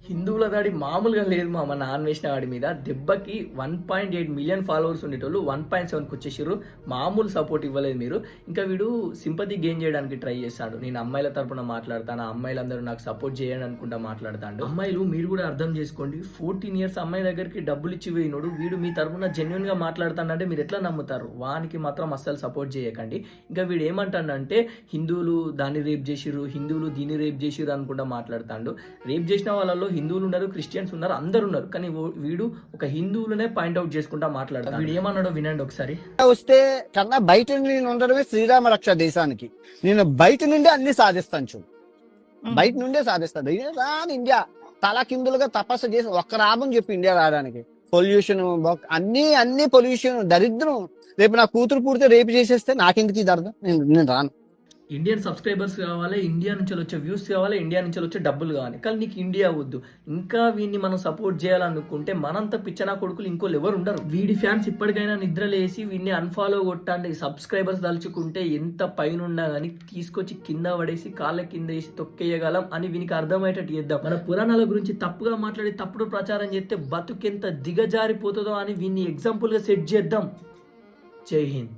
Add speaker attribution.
Speaker 1: హిందువుల దాడి మామూలుగా లేదు మామ. నాన్ వేసిన వాడి మీద దెబ్బకి 1.8 మిలియన్ ఫాలోవర్స్ ఉండేటోళ్ళు 1.7కి వచ్చేసారు. మామూలు సపోర్ట్ ఇవ్వలేదు మీరు. ఇంకా వీడు సింపతి గెయిన్ చేయడానికి ట్రై చేస్తాడు. నేను అమ్మాయిల తరపున మాట్లాడతాను, అమ్మాయిలందరూ నాకు సపోర్ట్ చేయండి అనుకుంటా మాట్లాడతాడు. అమ్మాయిలు మీరు కూడా అర్థం చేసుకోండి, 14 ఇయర్స్ అమ్మాయి దగ్గరికి డబ్బులు ఇచ్చి పోయినోడు వీడు మీ తరపున జెన్యున్ గా మాట్లాడతానంటే మీరు ఎట్లా నమ్ముతారు? వానికి మాత్రం అస్సలు సపోర్ట్ చేయకండి. ఇంకా వీడు ఏమంటాడంటే హిందువులు దాన్ని రేప్ చేసిర్రు, హిందువులు దీన్ని రేప్ చేసిర్రు అనుకుంటా మాట్లాడతాడు. రేప్ చేసిన వాళ్ళలో హిందువులు ఉన్నారు, క్రిస్టియన్స్ ఉన్నారు, అందరు ఉన్నారు. కానీ వీడు ఒక హిందువులనే పాయింట్అవుట్ చేసుకుంటా మాట్లాడతాడు. వీడు ఏమన్నాడో వినండి ఒకసారి.
Speaker 2: వస్తే కన్నా బయట నేను ఉండడమే శ్రీరామ రక్ష దేశానికి. నేను బయట నుండి అన్ని సాధిస్తాను. చూడు, బయట నుండే సాధిస్తాను. రాను ఇండియా తల కిందులుగా తపస్సు చేసి ఒక్క రాబని చెప్పి ఇండియా రావడానికి. పొల్యూషన్ అన్ని పొల్యూషన్ దరిద్రం. రేపు నా కూతురు పుడితే రేపు చేసేస్తే నాకెందుకు ఇది అర్థం? నేను రాను.
Speaker 1: ఇండియన్ సబ్స్క్రైబర్స్ కావాలి, ఇండియా నుంచి వచ్చే వ్యూస్ కావాలి, ఇండియా నుంచి వచ్చే డబ్బులు కావాలి. కానీ నీకు ఇండియా వద్దు. ఇంకా వీడిని మనం సపోర్ట్ చేయాలనుకుంటే మనంత పిచ్చనా కొడుకులు ఇంకోళ్ళు ఎవరు ఉండరు. వీడి ఫ్యాన్స్ ఇప్పటికైనా నిద్రలేసి వీడిని అన్ఫాలో కొట్టండి. సబ్స్క్రైబర్స్ తలుచుకుంటే ఎంత పైన ఉన్నా కానీ తీసుకొచ్చి కింద పడేసి కాళ్ళ కింద వేసి తొక్కేయగలం అని వీనికి అర్థమయ్యేటట్టు చేద్దాం. మన పురాణాల గురించి తప్పుగా మాట్లాడి తప్పుడు ప్రచారం చేస్తే బతుకెంత దిగజారిపోతుందో అని వీడిని ఎగ్జాంపుల్ గా సెట్ చేద్దాం. జై హింద్.